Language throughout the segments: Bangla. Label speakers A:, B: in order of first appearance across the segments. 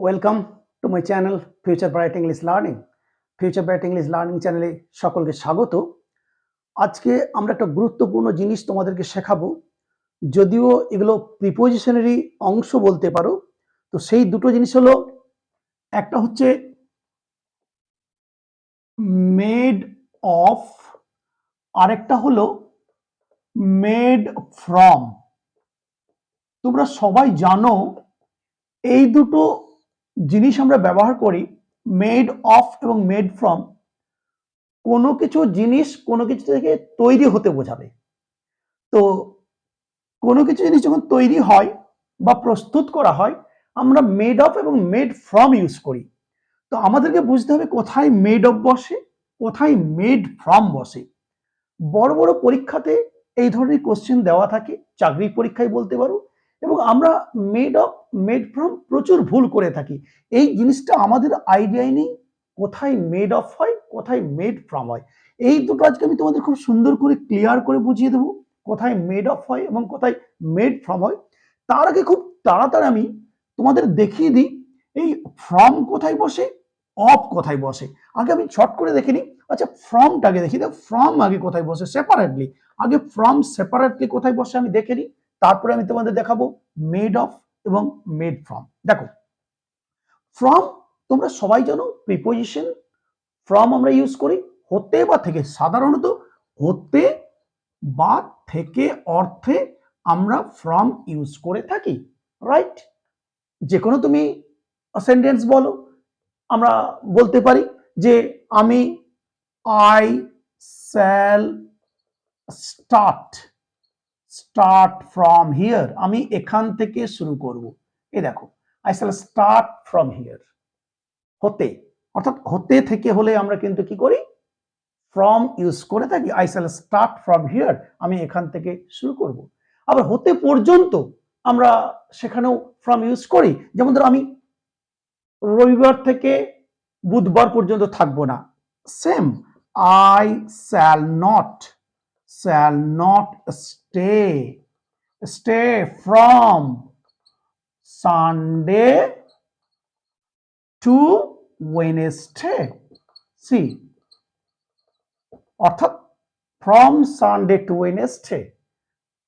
A: Welcome to my channel future bright English learning. Future bright English learning চ্যানেলে সকলকে স্বাগত। আজকে আমরা একটা গুরুত্বপূর্ণ জিনিস তোমাদেরকে শেখাবো। যদিও এগুলো প্রিপোজিশনারি অংশ বলতে পারো। তো সেই দুটো জিনিস হলো, একটা হচ্ছে মেড অফ, আরেকটা হলো মেড ফ্রম। তোমরা সবাই জানো এই দুটো জিনিস আমরা ব্যবহার করি, মেড অফ এবং মেড ফ্রম। কোনো কিছু জিনিস কোনো কিছু থেকে তৈরি হতে বোঝাবে। তো কোনো কিছু জিনিস যখন তৈরি হয় বা প্রস্তুত করা হয়, আমরা মেড অফ এবং মেড ফ্রম ইউজ করি। তো আমাদেরকে বুঝতে হবে কোথায় মেড অফ বসে, কোথায় মেড ফ্রম বসে। বড় বড় পরীক্ষাতে এই ধরনের কোশ্চেন দেওয়া থাকে, চাকরির পরীক্ষায় বলতে পারো। এবং আমরা মেড অফ মেড ফ্রম প্রচুর ভুল করে থাকি। এই জিনিসটা আমাদের আইডিয়াই নেই কোথায় মেড অফ হয়, কোথায় মেড ফ্রম হয়। এই দুটো আজকে আমি তোমাদের খুব সুন্দর করে ক্লিয়ার করে বুঝিয়ে দেবো, কোথায় মেড অফ হয় এবং কোথায় মেড ফ্রম হয়। তার আগে খুব তাড়াতাড়ি আমি তোমাদের দেখিয়ে দিই এই ফ্রম কোথায় বসে, অফ কোথায় বসে। আগে আমি শর্ট করে দেখে নিই। আচ্ছা, ফ্রমটাকে দেখি, ফ্রম আগে কোথায় বসে সেপারেটলি। আগে ফ্রম সেপারেটলি কোথায় বসে আমি দেখে নিই, তারপরে আমি তোমাদের দেখাবো মেড অফ এবং মেড ফ্রম। দেখো, ফ্রম তোমরা সবাই জানো প্রিপোজিশন। ফ্রম আমরা ইউজ করি হতে বা থেকে, সাধারণত হতে বা থেকে অর্থে আমরা ফ্রম ইউজ করে থাকি, রাইট? যে কোনো তুমি সেন্টেন্স বলো, আমরা বলতে পারি যে আমি I shall start from here, আমি এখান থেকে শুরু করব। এই দেখো, I shall start from here, হতে, অর্থাৎ হতে থেকে হলে আমরা কিন্তু কি করি, ফ্রম ইউজ করে থাকি। I shall start from here, আমি এখান থেকে শুরু করব। আবার হতে পর্যন্ত আমরা সেখানেও ফ্রম ইউজ করি। যেমন ধরো আমি রবিবার থেকে বুধবার পর্যন্ত থাকবো না, same, I shall not stay from Sunday to Wednesday. See, অর্থাৎ ফ্রম সানডে টু ওয়েনেসডে,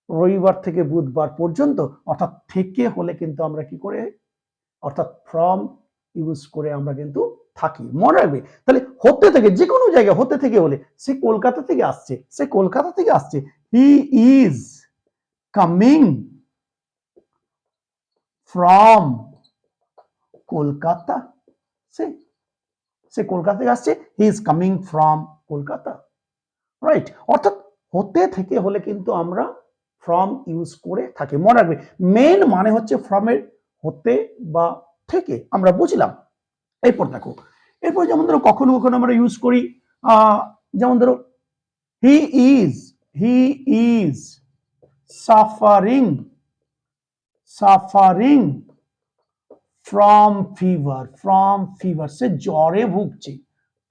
A: রবিবার থেকে বুধবার পর্যন্ত, অর্থাৎ থেকে হলে কিন্তু আমরা কি করে, অর্থাৎ ফ্রম ইউজ করে আমরা কিন্তু থাকি। মনে রাখবে তাহলে হতে থেকে, যে কোনো জায়গায় হতে থেকে হলে, সে কলকাতা থেকে আসছে, he is coming from Kolkata, সে কলকাতা থেকে আসছে, he is coming from Kolkata, right? অর্থাৎ হতে থেকে হলে কিন্তু আমরা ফ্রম ইউজ করে থাকি। মনে রাখবে মেন মানে হচ্ছে ফ্রমের হতে বা থেকে, আমরা বুঝলাম। এরপর দেখো, এরপর যেমন ধরো কখনো কখনো আমরা ইউজ করি, যেমন ধরো he is suffering from fever, সে জ্বরে ভুগছে।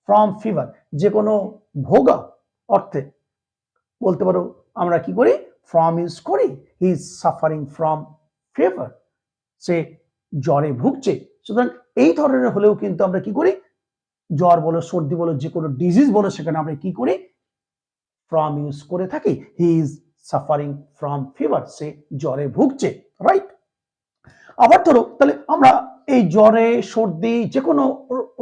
A: ফ্রম ফিভার, যে কোনো ভোগা অর্থে বলতে পারো আমরা কি করি, ফ্রম ইউজ করি। He is suffering from fever, সে জ্বরে ভুগছে। সুতরাং এই ধরনের হলেও কিন্তু আমরা কি করি, জ্বর বলো, সর্দি বলো, যে কোনো ডিজিজ বলো, সেখানে আমরা কি করি, ফ্রম ইউজ করে থাকি। He is suffering from fever, সে জ্বরে ভুগছে, রাইট? আবার ধরো তাহলে আমরা এই জ্বরে, সর্দি, যে কোনো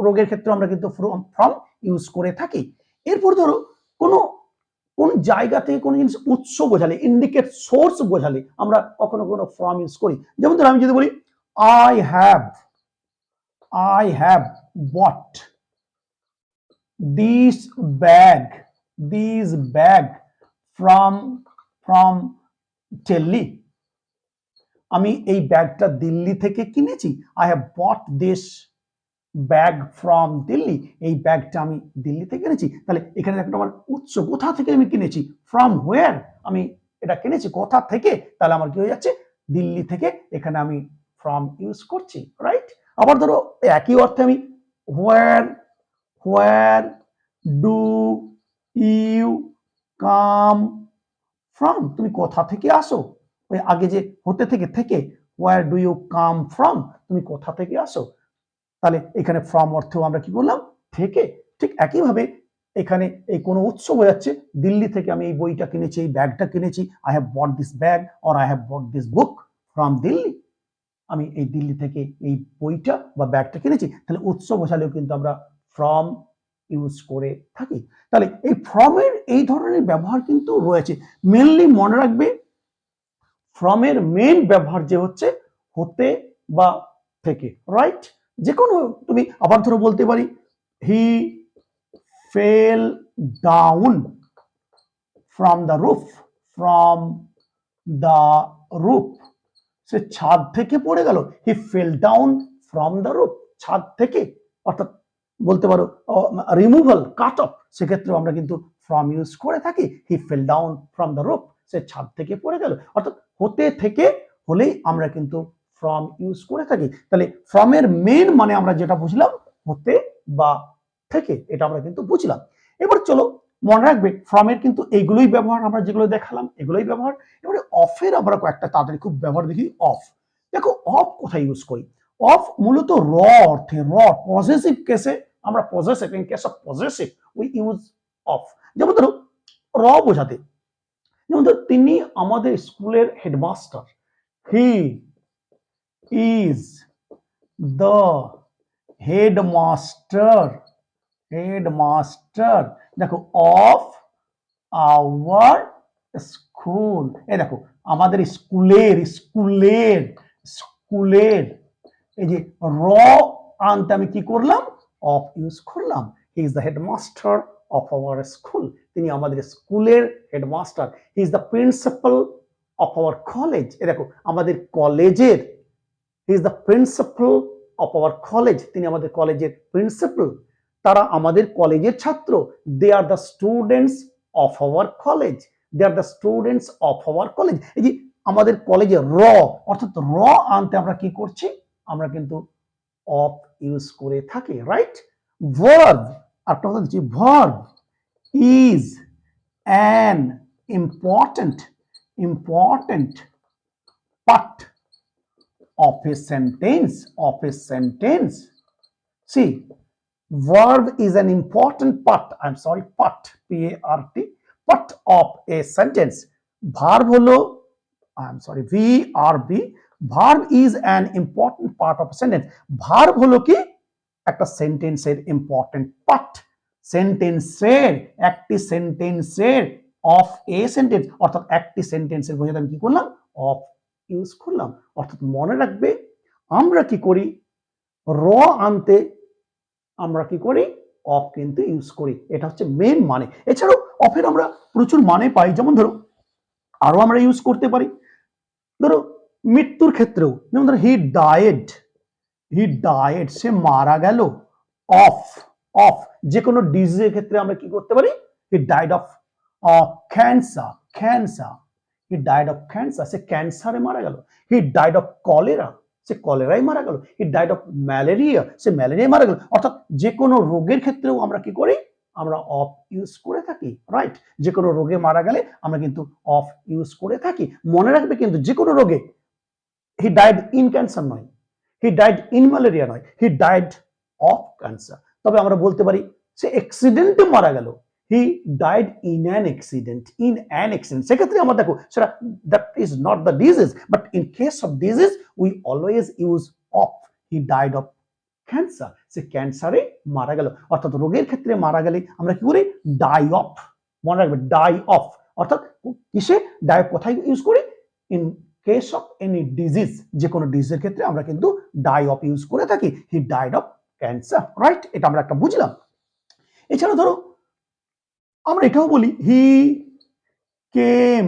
A: রোগের ক্ষেত্রে আমরা কিন্তু ফ্রম ইউজ করে থাকি। এরপর ধরো কোনো কোন জায়গা থেকে কোনো জিনিস উৎস বোঝালে, ইন্ডিকেট সোর্স বোঝালে আমরা কখনো কোনো ফ্রম ইউজ করি। যেমন ধরো আমি যদি বলি I have bought this bag from Delhi, আমি এই ব্যাগটা দিল্লি থেকে কিনেছি। I have bought this bag from Delhi, এই ব্যাগটা আমি দিল্লি থেকে কিনেছি। তাহলে এখানে একটা আমার উৎস, কোথা থেকে আমি কিনেছি, ফ্রম হোয়ার আমি এটা কিনেছি, কোথা থেকে, তাহলে আমার কি হয়ে যাচ্ছে, দিল্লি থেকে। এখানে আমি ফ্রম ইউজ করছি, রাইট? আবার ধরো একই অর্থে আমি where do you come from, তুমি কোথা থেকে আসো। ওই আগে যে হতে থেকে, where do you come from, তুমি কোথা থেকে আসো। তাহলে এখানে ফ্রম অর্থেও আমরা কি করলাম, থেকে। ঠিক একইভাবে এখানে এই কোনো উৎস বোঝাচ্ছে, দিল্লি থেকে আমি এই বইটা কিনেছি, এই ব্যাগটা কিনেছি, I have bought this bag or I have bought this book from Delhi. আমি এই দিল্লি থেকে এই বইটা বা ব্যাগটা কিনেছি। তাহলে উৎস বোঝালেও কিন্তু আমরা ফ্রম ইউজ করে থাকি। তাহলে এই ফ্রমের এই ধরনের ব্যবহার কিন্তু রয়েছে। মেনলি মনে রাখবে, ফ্রমের মেন ব্যবহার যে হচ্ছে হতে বা থেকে, রাইট? যে কোনো তুমি আবার ধরো বলতে পারি he fell down from the roof, from the roof, সে ছাদ থেকে পড়ে গেল। He fell down from the roof, ছাদ থেকে, অর্থাৎ বলতে পারো রিমুভাল, কাট অফ, সেক্ষেত্রেও আমরা কিন্তু ফ্রম ইউজ করে থাকি। He fell down from the roof, সে ছাদ থেকে পড়ে গেল। অর্থাৎ হতে থেকে হলেই আমরা কিন্তু ফ্রম ইউজ করে থাকি। তাহলে ফ্রমের মেন মানে আমরা যেটা বুঝলাম হতে বা থেকে, এটা আমরা কিন্তু বুঝলাম। এবার চলো মনে রাখবে ফ্রমের কিন্তু এইগুলোই ব্যবহার, আমরা যেগুলো দেখালাম এগুলোই ব্যবহার। এবারে অফের আমরা কয়েকটা তাড়াতাড়ি খুব ব্যবহার দেখি। অফ, দেখো অফ কোথায় ইউজ করি? অফ মূলত র অর্থে, র পজেসিভ কেসে আমরা possessive, in case of possessive we use of. যেমন ধরো র বোঝাতে, যেমন ধরো তিনি আমাদের স্কুলের হেডমাস্টার, he is the headmaster, headmaster. দেখো অফ আওয়ার স্কুল, এই দেখো আমাদের স্কুলের, স্কুলের, স্কুলের, এই যে র আনতে আমি কি করলাম, অফ ইউজ করলাম। He is the headmaster of our school, তিনি আমাদের স্কুলের হেডমাস্টার। He is the principal of our college, এই দেখো আমাদের কলেজের, he is the principal of our college, তিনি আমাদের কলেজের প্রিন্সিপাল। তারা আমাদের কলেজের ছাত্র, they are the students of our college, they are the students of our college. এই যে আমাদের কলেজে র, অর্থাৎ র আনতে আমরা কি করছি, আমরা কিন্তু অফ ইউজ করে থাকি, রাইট? ভার্ব, একটা কথা দিচ্ছি, verb is an important, important part of a sentence, of a sentence. See, verb is an important part, I'm sorry, part, P-A-R-T, part of a sentence. Verb হলো, I'm sorry, V-R-B, verb is an important part of a sentence. Verb হলো কি, একটা সেন্টেন্সের ইম্পর্টেন্ট পার্ট, সেন্টেন্সের, একটি সেন্টেন্সের, অফ এ সেন্টেন্স, অর্থাৎ একটি সেন্টেন্সের বোঝাতে আমি কি করলাম, অফ ইউজ করলাম। অর্থাৎ মনে রাখবে আমরা কি করি, র আনতে আমরা কি করি, অফ কিন্তু ইউজ করি। এটা হচ্ছে মেন মানে। এছাড়াও অফের আমরা প্রচুর মানে পাই। যেমন ধরো আরো আমরা ইউজ করতে পারি, ধরো মৃত্যুর ক্ষেত্রেও, যেমন ধরো হি ডায়েড, হি ডায়েড, সে মারা গেল। অফ, অফ, যে কোনো ডিজিজের ক্ষেত্রে আমরা কি করতে পারি, he died of cancer, cancer, he died of cancer, সে ক্যান্সারে মারা গেল। হি ডাইড অফ কলেরা, সে কলেরায় মারা গেল। হি ডাইড অফ ম্যালেরিয়া, সে ম্যালেরিয়ায় মারা গেল। অর্থাৎ যে কোনো রোগের ক্ষেত্রেও আমরা কি করি, আমরা অফ ইউজ করে থাকি, রাইট? যে কোনো রোগে মারা গেলে আমরা কিন্তু অফ ইউজ করে থাকি। মনে রাখবে কিন্তু যে কোনো রোগে, হি ডাইড ইন ক্যান্সার নয়, হি ডাইড ইন ম্যালেরিয়া নয়, হি ডাইড অফ ক্যান্সার। তবে আমরা বলতে পারি সে অ্যাক্সিডেন্টে মারা গেল, he died in an accident, in an accident. সেক্ষেত্রে আমরা দেখো সেটা, that is not the disease, but in case of disease we always use of. He died of cancer, সে ক্যান্সারে মারা গেল। অর্থাৎ রোগের ক্ষেত্রে মারা গেলে আমরা কি করি, ডাই অফ। মনে রাখবে ডাই অফ, অর্থাৎ কিসে ডাই, কোথায় ইউজ করি, in case of any disease, যে কোনো ডিজিজের ক্ষেত্রে আমরা কিন্তু ডাই অফ ইউজ করে থাকি। He died of cancer, right? এটা আমরা একটা বুঝলাম। এছাড়া ধরো আমরা এটাও বলি, he came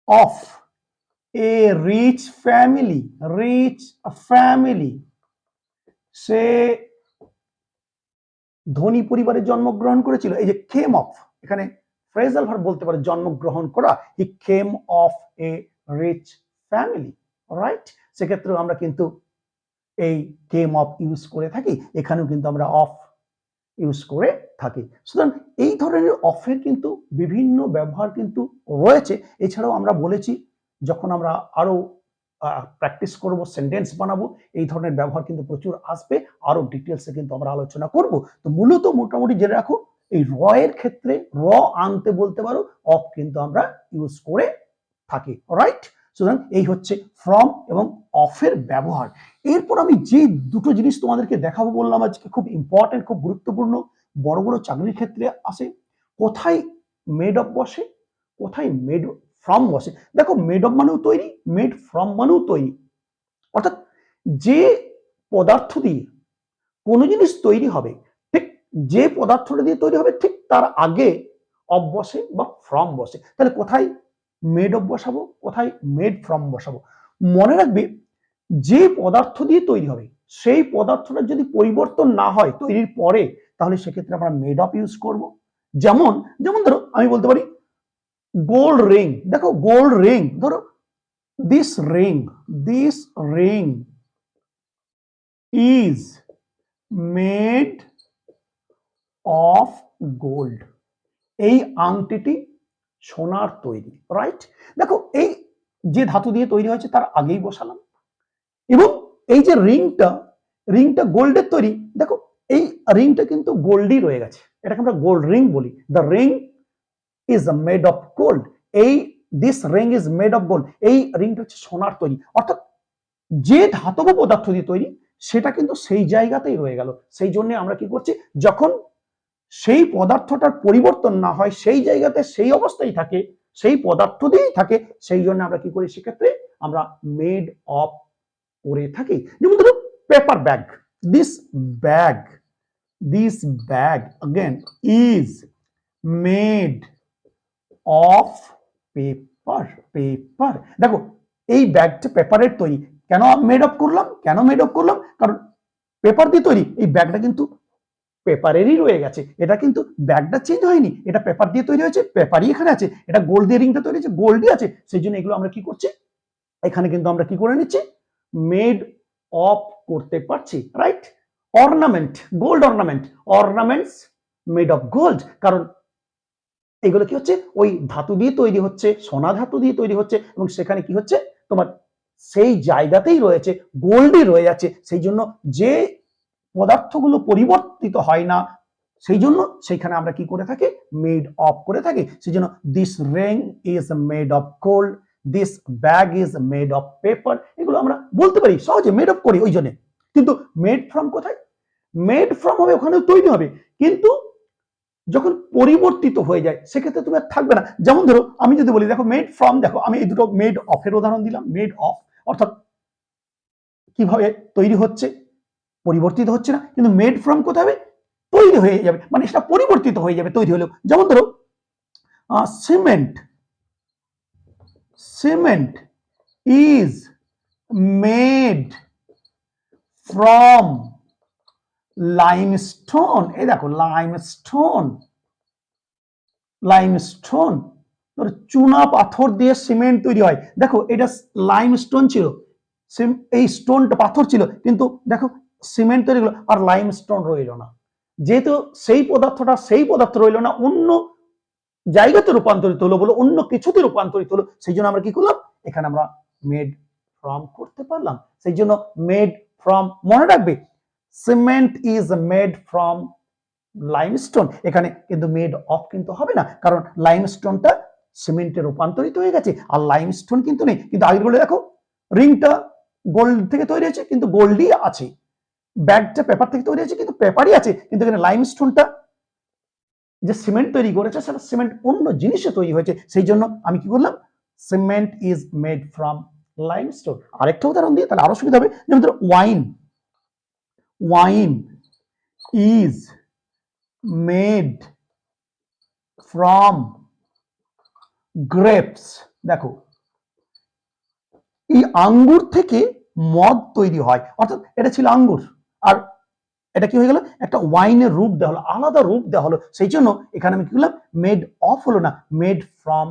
A: of a rich family, rich family, সে ধনী পরিবারে জন্মগ্রহণ করেছিল। এই যে কেম অফ, এখানে ফ্রেজাল ভার্ব বলতে পারে জন্মগ্রহণ করা। He came of a rich family, right? সেক্ষেত্রেও আমরা কিন্তু এই কেম অফ ইউজ করে থাকি। এখানেও কিন্তু আমরা অফ ইউজ করে থাকি। সুতরাং এই ধরনের অফের কিন্তু বিভিন্ন ব্যবহার কিন্তু রয়েছে। এছাড়াও আমরা বলেছি, যখন আমরা আরো প্র্যাকটিস করব, সেন্টেন্স বানাবো, এই ধরনের ব্যবহার কিন্তু প্রচুর আসবে, আরো ডিটেলসে কিন্তু আমরা আলোচনা করব। তো মূলত মোটামুটি জেনে রাখো, এই র এর ক্ষেত্রে র আনতে বলতে পারো, অফ কিন্তু আমরা ইউজ করে থাকি, রাইট? সুতরাং এই হচ্ছে ফ্রম এবং অফের ব্যবহার। এরপর আমি যে দুটো জিনিস তোমাদেরকে দেখাবো বললাম আজকে, খুব ইম্পর্টেন্ট, খুব গুরুত্বপূর্ণ, বড় বড় চাকরির ক্ষেত্রে আসে, কোথায় মেড অফ বসে, কোথায় মেড ফ্রম বসে। দেখো, মেড অফ মানেও তৈরি, মেড ফ্রম মানেও তৈরি, অর্থাৎ যে পদার্থ দিয়ে কোনো জিনিস তৈরি হবে, ঠিক যে পদার্থটা দিয়ে তৈরি হবে ঠিক তার আগে অফ বসে বা ফ্রম বসে। তাহলে কোথায় মেড অফ বসাবো, কোথায় মেড ফ্রম বসাবো? মনে রাখবে, যে পদার্থ দিয়ে তৈরি হবে সেই পদার্থটা যদি পরিবর্তন না হয় তৈরির পরে, তাহলে সেক্ষেত্রে আমরা মেড অফ ইউজ করব। যেমন যেমন ধরো আমি বলতে পারি গোল্ড রিং। দেখো, গোল্ড রিং, ধরো this ring is made of gold. এই আংটিটি সোনার তৈরি, রাইট? দেখো, এই যে ধাতু দিয়ে তৈরি হয়েছে তার আগেই বসালাম, এবং এই যে রিংটা গোল্ডের তৈরি, দেখো এই রিংটা কিন্তু গোল্ডই রয়ে গেছে, এটাকে আমরা গোল্ড রিং বলি। The ring is made of gold, এই this ring is made of gold, এই রিংটা হচ্ছে সোনার তৈরি। অর্থাৎ যে ধাতব পদার্থ দিয়ে তৈরি সেটা কিন্তু সেই জায়গাতেই রয়ে গেল। সেই জন্য আমরা কি করছি, যখন সেই পদার্থটার পরিবর্তন না হয়, সেই জায়গাতে সেই অবস্থায় থাকে, সেই পদার্থ দিয়েই থাকে, সেই জন্য আমরা কি করি, সেক্ষেত্রে আমরা মেড অফ করে থাকি। যেমন ধরো paper bag, this bag again is made of paper. দেখো, এই ব্যাগটা পেপারের তৈরি। কেন মেড অফ করলাম, কারণ পেপার দিয়ে তৈরি, এই ব্যাগটা কিন্তু পেপারেরই রয়ে গেছে, এটা কিন্তু ব্যাগটা চেঞ্জ হয়নি, এটা পেপার দিয়ে তৈরি হয়েছে, পেপারই এখানে আছে, এটা গোল্ড দিয়ে রিংটা তৈরি হয়েছে, গোল্ডই আছে। সেই জন্য এগুলো আমরা কি করছি, এখানে কিন্তু আমরা কি করে নিচ্ছি, মেড অফ করতে পারছি, right? Ornament, gold ornaments made of gold, কারণ এগুলো কি হচ্ছে, ওই ধাতু দিয়ে তৈরি হচ্ছে, সোনা ধাতু দিয়ে তৈরি হচ্ছে, এবং সেখানে কি হচ্ছে, তোমার সেই জায়গাতেই রয়েছে, গোল্ডই রয়ে যাচ্ছে। সেই জন্য যে পদার্থগুলো পরিবর্তিত হয় না, সেই জন্য সেইখানে আমরা কি করে থাকি, মেড অফ করে থাকি। সেই জন্য this ring is made of gold, this bag is made of paper, এগুলো আমরা বলতে পারি সহজে, মেড অফ করি ওই জন্য। কিন্তু মেড ফ্রম কোথায়, মেড ফ্রম হবে ওখানে তৈরি হবে, কিন্তু যখন পরিবর্তিত হয়ে যায় সেক্ষেত্রে তুমি আর থাকবে না। যেমন ধরো আমি যদি বলি, দেখো মেড ফ্রম, দেখো আমি এই দুটো মেড অফের উদাহরণ দিলাম। মেড অফ অর্থাৎ কিভাবে তৈরি হচ্ছে, পরিবর্তিত হচ্ছে না, কিন্তু মেড ফ্রম কোথায় হবে, তৈরি হয়ে যাবে, মানে সেটা পরিবর্তিত হয়ে যাবে তৈরি হলেও। যেমন ধরো cement is made from limestone. এই দেখো, লাইমস্টোন চুনা পাথর দিয়ে সিমেন্ট তৈরি হয়। দেখো, এটা লাইমস্টোন ছিল, এই স্টোনটা পাথর ছিল, কিন্তু দেখো সিমেন্ট তৈরি হলো আর লাইমস্টোন রইল না। যেহেতু সেই পদার্থ রইল না, অন্য জায়গাতে রূপান্তরিত হলো, বলো অন্য কিছুতে রূপান্তরিত হলো, সেই জন্য আমরা কি করলাম, এখানে আমরা মেড ফ্রম করতে পারলাম। সেই জন্য মেড ফ্রম, মনে রাখবে cement is made from limestone, এখানে কিন্তু মেড অফ কিন্তু হবে না, কারণ লাইমস্টোনটা সিমেন্টে রূপান্তরিত হয়ে গেছে, আর লাইমস্টোন কিন্তু নেই। কিন্তু আগের বলে দেখো, রিংটা গোল্ড থেকে তৈরি হয়েছে, কিন্তু গোল্ডই আছে, ব্যাগটা পেপার থেকে তৈরি হয়েছে, কিন্তু পেপারই আছে, কিন্তু এখানে লাইমস্টোনটা যে সিমেন্ট তৈরি করেছে সেটা সিমেন্ট অন্য জিনিসে তৈরি হয়েছে। সেই জন্য আমি কি করলাম, cement is made from limestone. আরেকটা উদাহরণ দিয়ে তাহলে আরো সুবিধা হবে। যেমন ধরো wine is made from grapes. দেখো, এই আঙ্গুর থেকে মদ তৈরি হয়, অর্থাৎ এটা ছিল আঙ্গুর, আর এটা কি হয়ে গেল, একটা ওয়াইনের রূপ দেওয়া হলো, আলাদা রূপ দেওয়া হলো। সেই জন্য এখানে আমি কি করলাম, মেড অফ হলো না, made from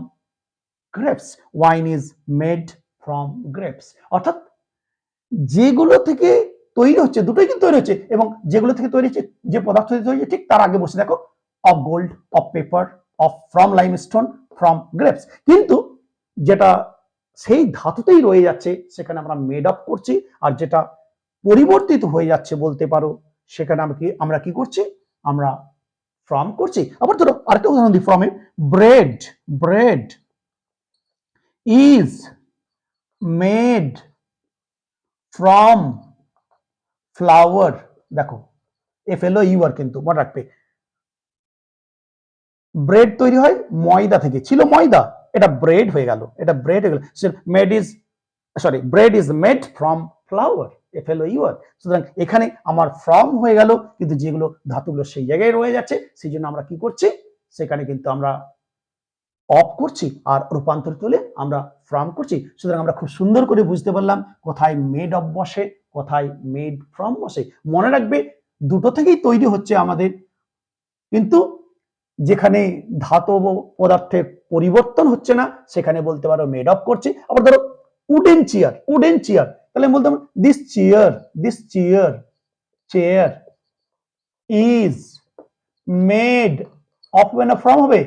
A: grapes. Wine is made from grapes, অর্থাৎ যেগুলো থেকে তৈরি হচ্ছে, দুটোই কিন্তু তৈরি হচ্ছে, এবং যেগুলো থেকে তৈরি হচ্ছে, যে পদার্থ থেকে তৈরি হচ্ছে, ঠিক তার আগে বসে দেখো of gold, of paper, of from limestone, from grapes. কিন্তু যেটা সেই ধাতুতেই রয়ে যাচ্ছে সেখানে আমরা মেড অফ করছি, আর যেটা পরিবর্তিত হয়ে যাচ্ছে বলতে পারো সেখানে আমরা কি করছি, আমরা ফ্রম করছি। আবার ধরো আরেকটা উদাহরণ দিই ফ্রমের, bread, bread is made from flour. দেখো FLOUR কিন্তু মনে রাখবে, ব্রেড তৈরি হয় ময়দা থেকে, ছিল ময়দা, এটা ব্রেড হয়ে গেল, এটা ব্রেড হয়ে গেল। Made is sorry bread is made from flower, FLOUR। সুতরাং এখানে আমার ফ্রম হয়ে গেল, কিন্তু যেগুলো ধাতুগুলো সেই জায়গায় রয়ে যাচ্ছে, সেই জন্য আমরা কি করছি, সেখানে কিন্তু আমরা অফ করছি, আর রূপান্তরিত হলে আমরা ফ্রম করছি। সুতরাং আমরা খুব সুন্দর করে বুঝতে পারলাম কোথায় মেড অফ বসে, কোথায় মেড ফ্রম বসে। মনে রাখবে দুটো থেকেই তৈরি হচ্ছে আমাদের, কিন্তু যেখানে ধাতব পদার্থের পরিবর্তন হচ্ছে না সেখানে বলতে পারো মেড অফ করছি। আবার ধরো উডেন চেয়ার, উডেন চেয়ার, তাহলে বলতে পারো this chair, this chair, chair is made of, না ফ্রম হবে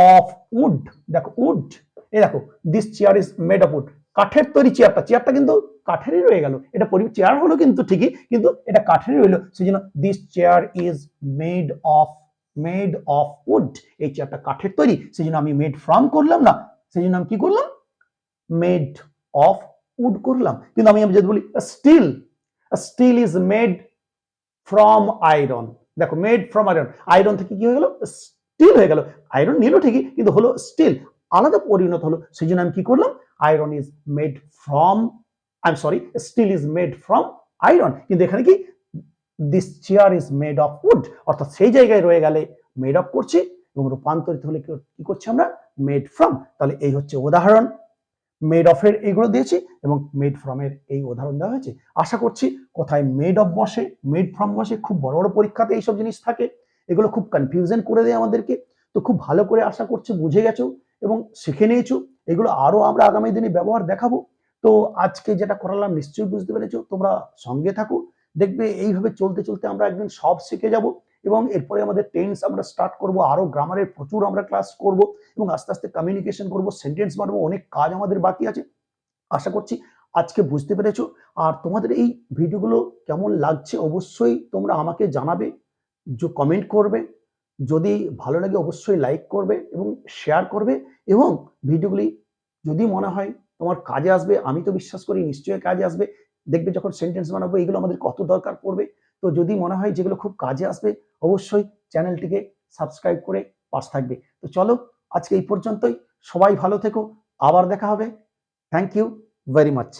A: অফ উড। দেখো উড, এই দেখো this chair is made of would, কাঠের তৈরি চেয়ারটা, চেয়ারটা কিন্তু কাঠেরই রয়ে গেল, এটা চেয়ার হলো কিন্তু ঠিকই, কিন্তু এটা কাঠেরই রইলো, সেই জন্য this chair is made of, made of would, এই চেয়ারটা কাঠের তৈরি, সেই জন্য আমি মেড ফ্রম করলাম না, সেই জন্য আমি কি করলাম, মেড অফ উড করলাম। কিন্তু আমি যদি বলি steel, steel is made from iron, দেখো মেড ফ্রম আয়রন, আয়রন থেকে কি হয়ে গেল, স্টিল হয়ে গেল, আয়রন নিল ঠিকই কিন্তু হলো স্টিল, আলাদা পরিণত হলো, সেই জন্য আমি কি করলাম, iron is made from, I am sorry, steel is made from iron, কিন্তু এখানে কি this chair is made of wood, অর্থাৎ সেই জায়গায় রয়ে গেলে মেড অফ করছি, এবং রূপান্তরিত হলে কি করছি আমরা, মেড ফ্রম। তাহলে এই হচ্ছে উদাহরণ, মেড অফ এর এইগুলো দিয়েছি এবং মেড ফ্রম এর এই উদাহরণ দেওয়া হয়েছে। আশা করছি কোথায় মেড অফ বসে, মেড ফ্রম বসে, খুব বড় বড় পরীক্ষাতে এইসব জিনিস থাকে, এগুলো খুব কনফিউশন করে দেয় আমাদেরকে, তো খুব ভালো করে আশা করছি বুঝে গেছো এবং শিখে নিয়েছো, এগুলো আরো আমরা আগামী দিনে ব্যবহার দেখাবো। তো আজকে যেটা করালাম নিশ্চয়ই বুঝতে পেরেছো, তোমরা সঙ্গে থাকো, দেখবে এইভাবে চলতে চলতে আমরা একদিন সব শিখে যাব, এবং এরপরে আমাদের টেন্স আমরা স্টার্ট করব, আরো গ্রামারের প্রচুর আমরা ক্লাস করব, এবং আস্তে আস্তে কমিউনিকেশন করব, সেন্টেন্স বানাবো, অনেক কাজ আমাদের বাকি আছে। আশা করছি আজকে বুঝতে পেরেছো। আর তোমাদের এই ভিডিওগুলো কেমন লাগছে অবশ্যই তোমরা আমাকে জানাবে, যে কমেন্ট করবে, যদি ভালো লাগে অবশ্যই লাইক করবে এবং শেয়ার করবে, এবং ভিডিওগুলি যদি মনে হয় তোমার কাজে আসবে, আমি তো বিশ্বাস করি নিশ্চয়ই কাজে আসবে, দেখবে যখন সেন্টেন্স বানাবো এগুলো আমাদের কত দরকার পড়বে, তো যদি মনে হয় যেগুলো খুব কাজে আসবে অবশ্যই চ্যানেলটিকে সাবস্ক্রাইব করে পাশ থাকবে। তো চলো আজকে এই পর্যন্তই, সবাই ভালো থেকো, আবার দেখা হবে। Thank you very much.